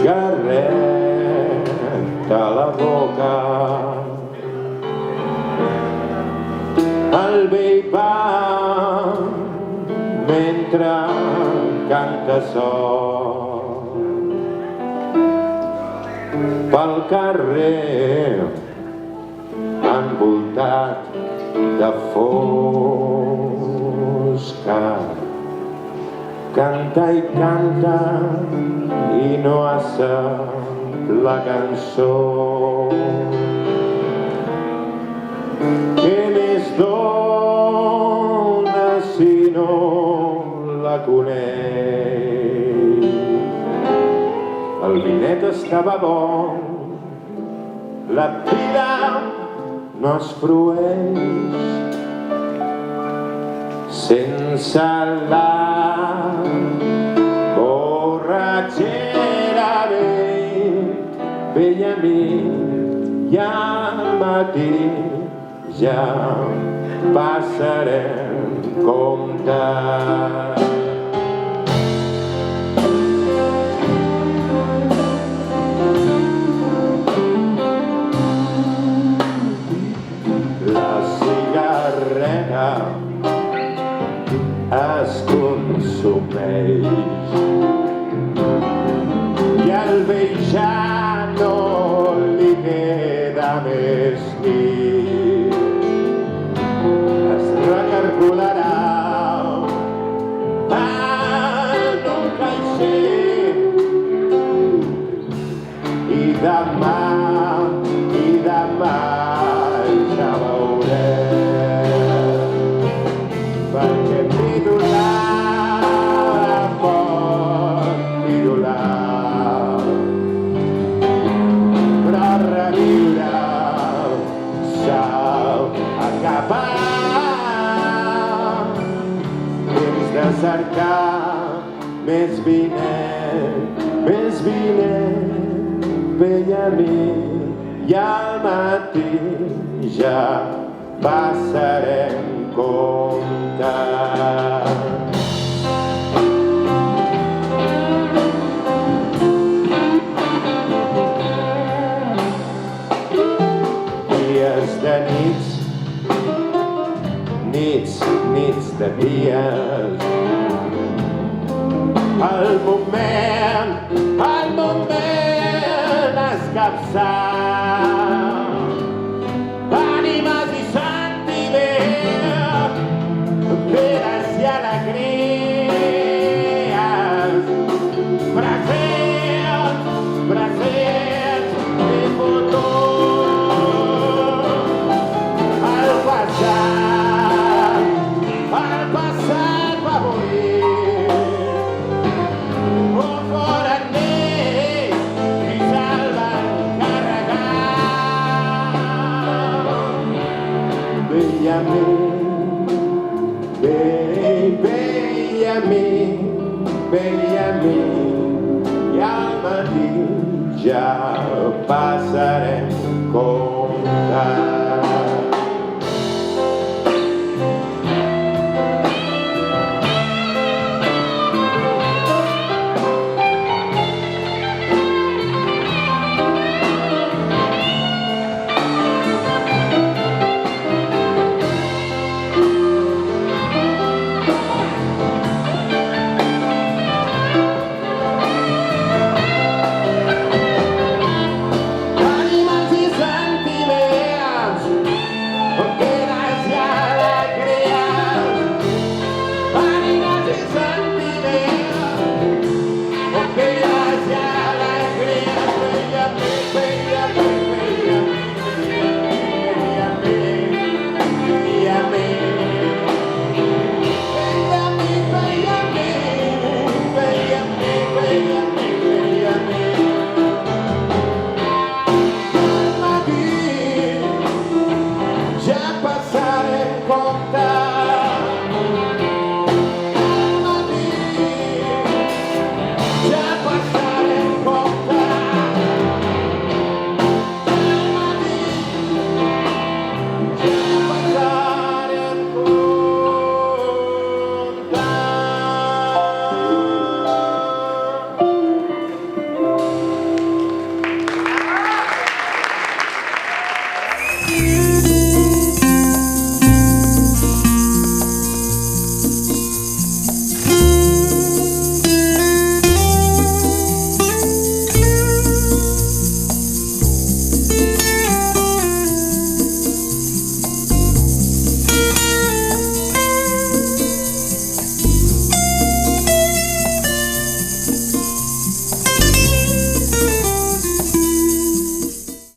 cigarret a la boca, el vell va mentre canta sol pel carrer envoltat de fosca. Canta i canta i no ha sap la cançó. Què més dona si no la coneix? El vinet estava bo, la vida no es frueix sense la borratxera. Vell amic, i al matí ja passarem compte. La cigarreta es consumeix i al vell ja no li queda més nit. Es recargolarà en un caixer i demà ja veurem, perquè pidolar pot pidolar, però reviure s'ha acabat. Temps de cercar més vinet, vell amic, i al matí ja passarem compte. Dies de nits de dies, el moment escapçar, ànimes i sentiments, peres i alegries, presents i futur. El passat va morir, un foraner i se'l van carregar. Vell amic, i al matí ja passarem compte.